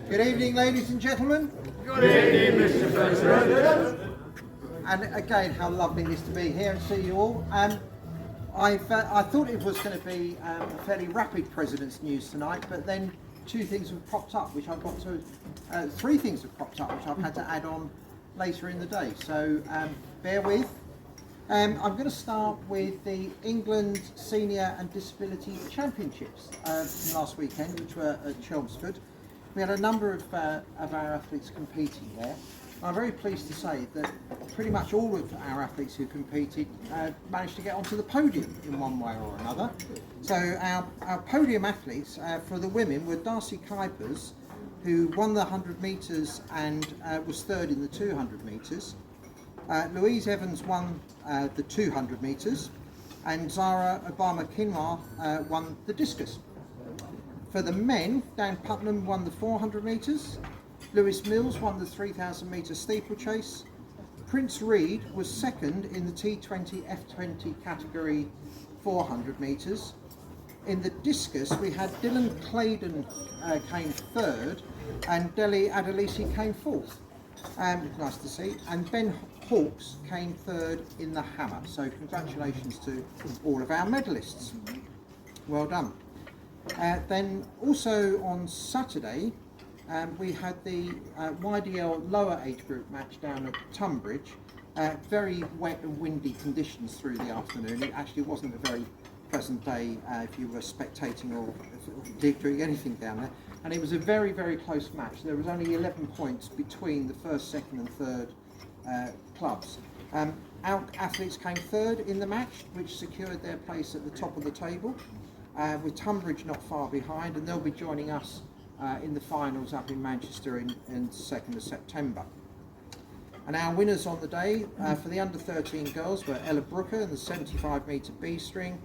Good evening, ladies and gentlemen. Good evening, Mr. President. And again, how lovely it is to be here and see you all. I thought it was going to be a fairly rapid President's News tonight, but then two things have popped up, which I've got to, three things have popped up, which I've had to add on later in the day. So bear with. I'm going to start with the England Senior and Disability Championships from last weekend, which were at Chelmsford. We had a number of our athletes competing there. I'm very pleased to say that pretty much all of our athletes who competed managed to get onto the podium in one way or another. So our podium athletes for the women were Darcy Kuipers, who won the 100 metres and was third in the 200 metres. Louise Evans won the 200 metres, and Zara Obama-Kinwa won the discus. For the men, Dan Putnam won the 400 metres, Lewis Mills won the 3,000 metre steeplechase, Prince Reed was second in the T20 F20 category 400 metres. In the discus we had Dylan Claydon came third and Deli Adelisi came fourth. Nice to see. And Ben Hawkes came third in the hammer. So congratulations to all of our medalists. Well done. Then also on Saturday we had the YDL lower age group match down at Tunbridge. Very wet and windy conditions through the afternoon. It actually wasn't a very pleasant day if you were spectating or doing anything down there. And it was a very, very close match. There was only 11 points between the first, second and third clubs. Our athletes came third in the match, which secured their place at the top of the table, with Tunbridge not far behind, and they'll be joining us in the finals up in Manchester in 2nd of September. And our winners on the day for the under 13 girls were Ella Brooker in the 75 metre B-string,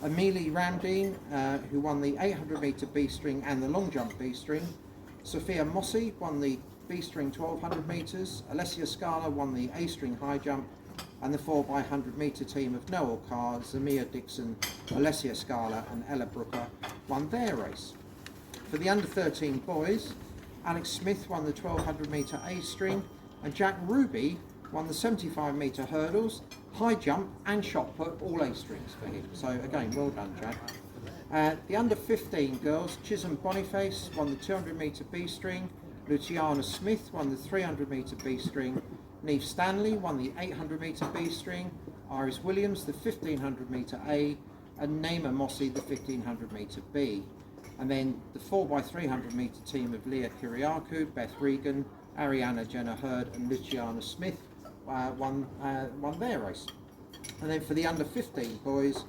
Amelie Ramdeen, who won the 800 metre B-string and the long jump B-string, Sophia Mossy won the B-string 1200 metres, Alessia Scala won the A-string high jump, and the 4x100 metre team of Noel Carr, Zamia Dixon, Alessia Scala and Ella Brooker won their race. For the under 13 boys, Alex Smith won the 1200 metre A-string and Jack Ruby won the 75 metre hurdles, high jump and shot put, all A-strings for him. So again, well done Jack. The under 15 girls, Chisholm Boniface won the 200 metre B-string, Luciana Smith won the 300 metre B-string, Neve Stanley won the 800 metre B-string, Iris Williams the 1500 metre A, and Naima Mossy the 1500 metre B. And then the 4x300 metre team of Leah Kiriakou, Beth Regan, Ariana Jenna Hurd and Luciana Smith won their race. And then for the under 15 boys,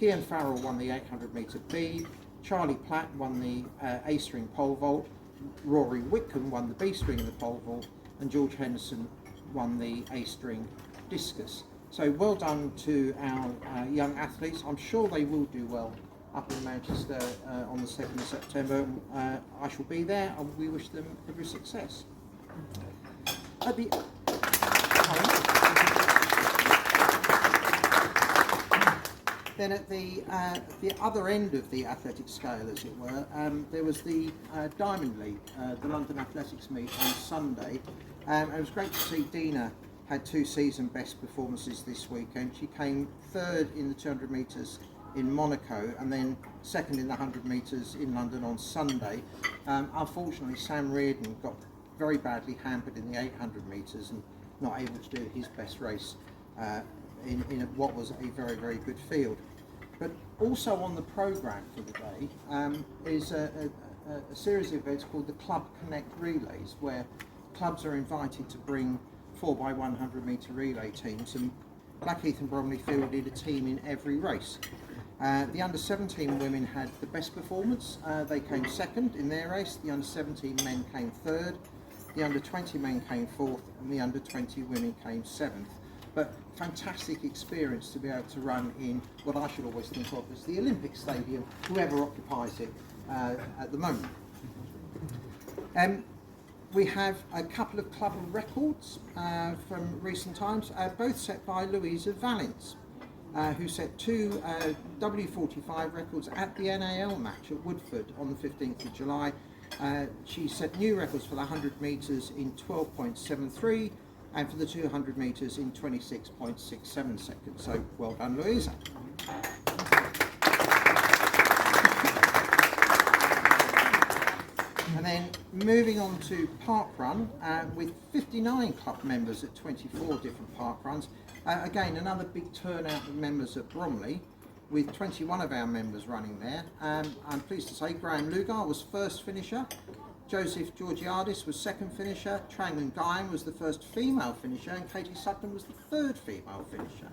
Kian Farrell won the 800 metre B, Charlie Platt won the A-string pole vault, Rory Whitcomb won the B-string in the pole vault, and George Henderson won the A-string discus. So well done to our young athletes. I'm sure they will do well up in Manchester on the 2nd of September. I shall be there and we wish them every success. Then at the other end of the athletic scale, as it were, there was the Diamond League, the London Athletics meet on Sunday. It was great to see Dina had two season best performances this weekend. She came third in the 200 metres in Monaco and then second in the 100 metres in London on Sunday. Unfortunately, Sam Reardon got very badly hampered in the 800 metres and not able to do his best race in what was a very, very good field. But also on the programme for the day is a series of events called the Club Connect Relays, where clubs are invited to bring 4x100 metre relay teams, and Blackheath and Bromley fielded a team in every race. The under 17 women had the best performance. They came second in their race. The under 17 men came third. The under 20 men came fourth, and the under 20 women came seventh. But fantastic experience to be able to run in what I should always think of as the Olympic Stadium, whoever occupies it at the moment. We have a couple of club records from recent times, both set by Louisa Valence, who set two W45 records at the NAL match at Woodford on the 15th of July. She set new records for the 100 metres in 12.73 and for the 200 metres in 26.67 seconds. So well done, Louisa. And then moving on to parkrun, with 59 club members at 24 different parkruns. Again, another big turnout of members at Bromley, with 21 of our members running there. I'm pleased to say Graham Lugar was first finisher, Joseph Georgiadis was second finisher, Trang Nguyen was the first female finisher, and Katie Sutton was the third female finisher.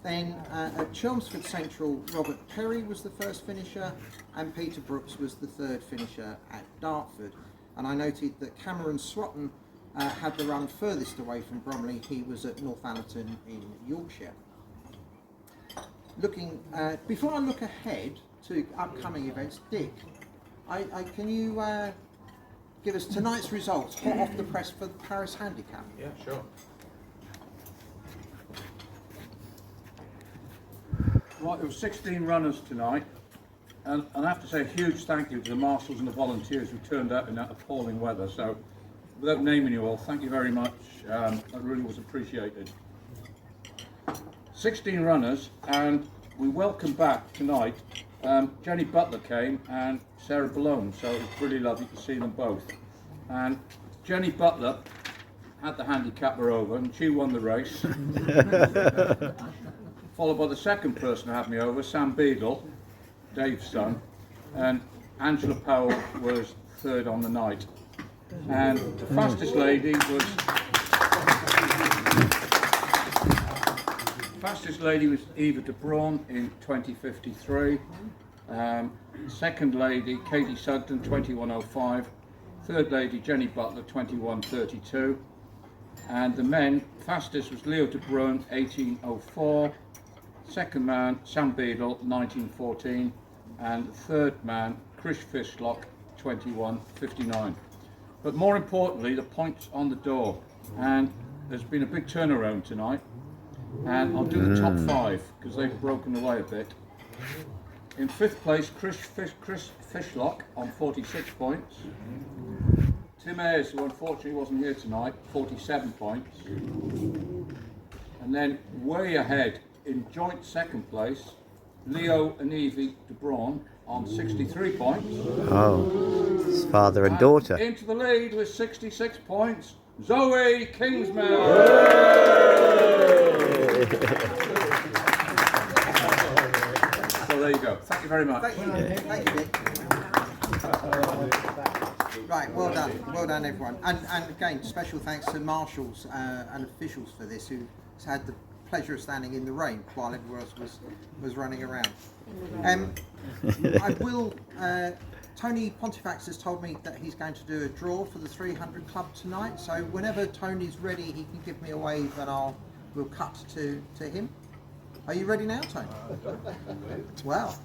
Then at Chelmsford Central, Robert Perry was the first finisher, and Peter Brooks was the third finisher at Dartford. And I noted that Cameron Swatton had the run furthest away from Bromley. He was at Northallerton in Yorkshire. Before I look ahead to upcoming events, Dick, can you give us tonight's results, hot off the press for the Parris Handicap? Yeah, sure. Right, there were 16 runners tonight, and I have to say a huge thank you to the marshals and the volunteers who turned up in that appalling weather. So, without naming you all, thank you very much. That really was appreciated. 16 runners, and we welcome back tonight. Jenny Butler came and Sarah Balone, so it was really lovely to see them both. And Jenny Butler had the handicapper over, and she won the race. Followed by the second person who had me over, Sam Beadle, Dave's son, and Angela Powell was third on the night. And the fastest lady was Eva de Braun in 20:53. Second lady Katie Sugden 21:05. Third lady Jenny Butler 21:32. And the men fastest was Leo de Braun 18:04. Second man Sam Beadle 19:14, and the third man Chris Fishlock 21:59. But more importantly, the points on the door, and there's been a big turnaround tonight. And I'll do the top 5 because they've broken away a bit. In 5th place, Chris Fishlock on 46 points. Tim Ayres, who unfortunately wasn't here tonight, 47 points. And then way ahead in joint 2nd place, Leo and Evie de Braun on 63 points. Oh, it's father and daughter. Into the lead with 66 points, Zoe Kingsman. So there you go. Thank you very much. Thank you. Thank you, Dick. Right, well done everyone. And again, special thanks to marshals and officials for this, who has had the pleasure of standing in the rain while everyone else was running around. Tony Pontifex has told me that he's going to do a draw for the 300 Club tonight, so whenever Tony's ready he can give me a wave and we'll cut to him. Are you ready now, Tony? Well.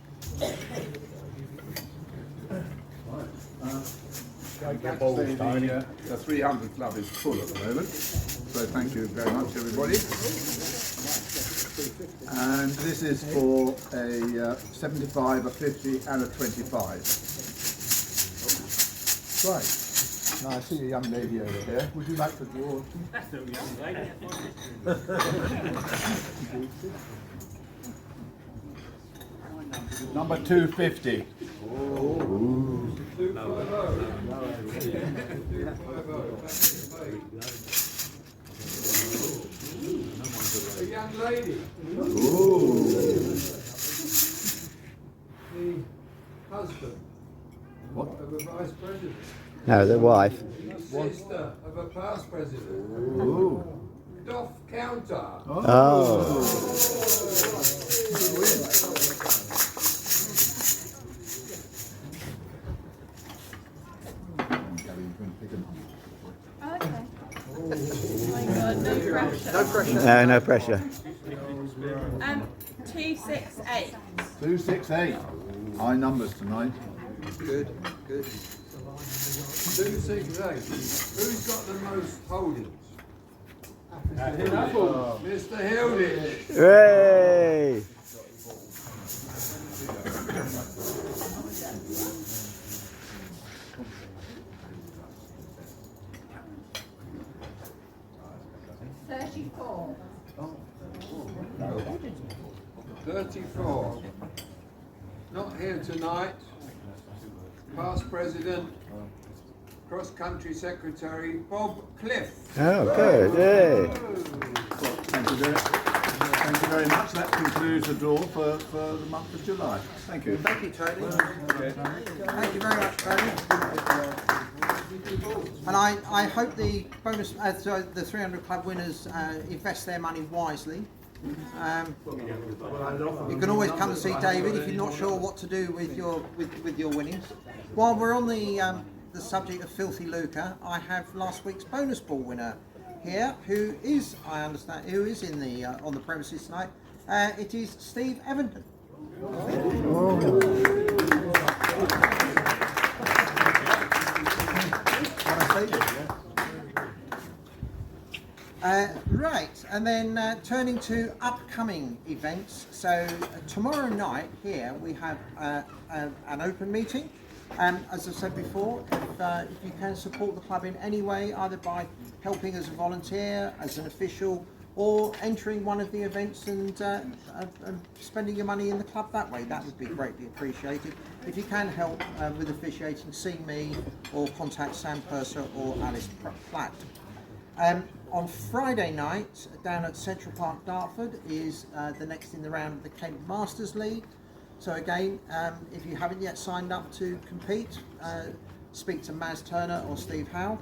The 300 Club is full at the moment, so thank you very much everybody. And this is for a 75, a 50 and a 25. Right, now I see a young lady over here. Would you like to draw? That's no young lady. Number 250. A young lady. The husband of a vice president. No, the wife. Sister of a past president. Ooh. Doff counter. Oh. Okay. Oh my God, no pressure. No pressure. No, no pressure. 268. 268. High numbers tonight. Good. 268. Who's got the most holdings? Mr. Hilditch. Hooray! $34. 34. Not here tonight. Past President, Cross Country Secretary Bob Cliff. Oh, good. Yay. Thank you very much. That concludes the draw for the month of July. Thank you. Thank you, Tony. Thank you very much, Tony. And I hope the bonus, the 300 club winners invest their money wisely. You can always come and see David if you're not sure what to do with your winnings. While we're on the subject of filthy lucre, I have last week's bonus ball winner here, who is, I understand, who is in the on the premises tonight. It is Steve Evenden. Right, and then turning to upcoming events. So tomorrow night here we have an open meeting. As I said before, if you can support the club in any way, either by helping as a volunteer, as an official, or entering one of the events and spending your money in the club that way, that would be greatly appreciated. If you can help with officiating, see me or contact Sam Purser or Alice Platt. On Friday night, down at Central Park, Dartford, is the next in the round of the Kent Masters League. So again, if you haven't yet signed up to compete, speak to Maz Turner or Steve Howe.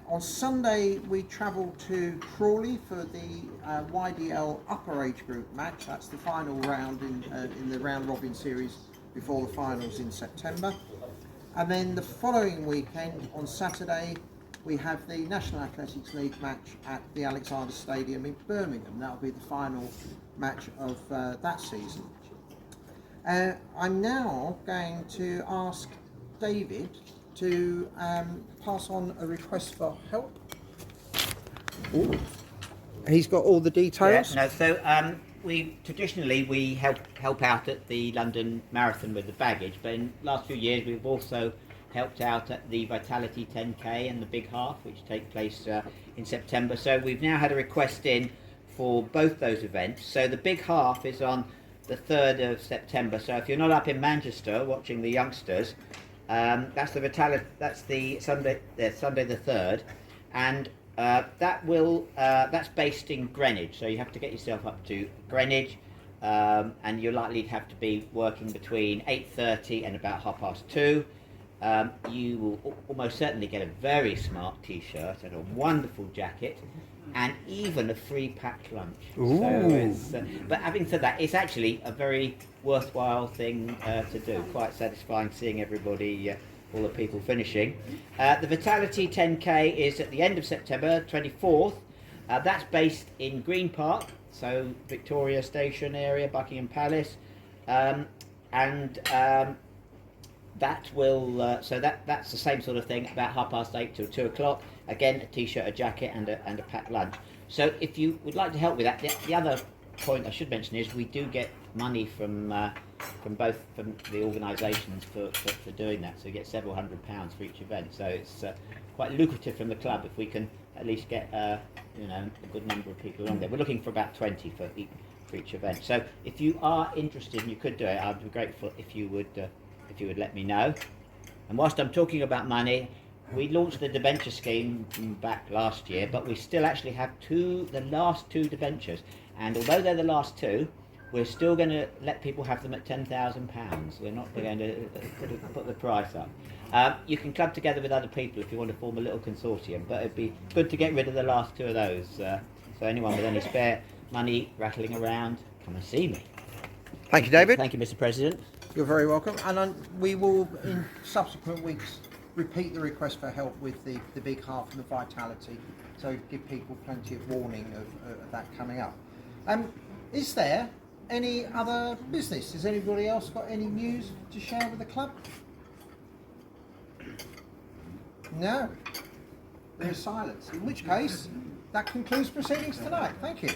On Sunday, we travel to Crawley for the YDL Upper Age Group match. That's the final round in the round robin series before the finals in September. And then the following weekend, on Saturday, we have the National Athletics League match at the Alexander Stadium in Birmingham. That'll be the final match of that season. I'm now going to ask David to pass on a request for help. Ooh. He's got all the details. Yeah, no, so we traditionally help out at the London Marathon with the baggage, but in the last few years we've also helped out at the Vitality 10K and the Big Half, which take place in September. So we've now had a request in for both those events. So the Big Half is on the 3rd of September. So if you're not up in Manchester watching the youngsters, that's the Vitality. That's the Sunday the 3rd, and that's based in Greenwich. So you have to get yourself up to Greenwich, and you're likely to have to be working between 8:30 and about 2:30. You will almost certainly get a very smart t-shirt and a wonderful jacket and even a free packed lunch. Ooh. So it's, but having said that, it's actually a very worthwhile thing to do. Quite satisfying seeing everybody, all the people finishing. The Vitality 10K is at the end of September, 24th. That's based in Green Park, so Victoria Station area, Buckingham Palace, that will that's the same sort of thing, about 8:30 till 2:00. Again, a t-shirt, a jacket, and a packed lunch. So if you would like to help with that, the other point I should mention is we do get money from the organisations for doing that. So you get several £100s for each event. So it's quite lucrative from the club if we can at least get a good number of people along there. We're looking for about 20 for each event. So if you are interested and you could do it, I'd be grateful if you would let me know. And whilst I'm talking about money, we launched the debenture scheme back last year, but we still actually have the last two debentures. And although they're the last two, we're still going to let people have them at £10,000. We're not going to put the price up. You can club together with other people if you want to form a little consortium, but it'd be good to get rid of the last two of those. So anyone with any spare money rattling around, come and see me. Thank you, David. Thank you, Mr. President. You're very welcome. And we will, in subsequent weeks, repeat the request for help with the Big Half and the Vitality. So give people plenty of warning of that coming up. Is there any other business? Has anybody else got any news to share with the club? No. There's silence. In which case, that concludes proceedings tonight. Thank you.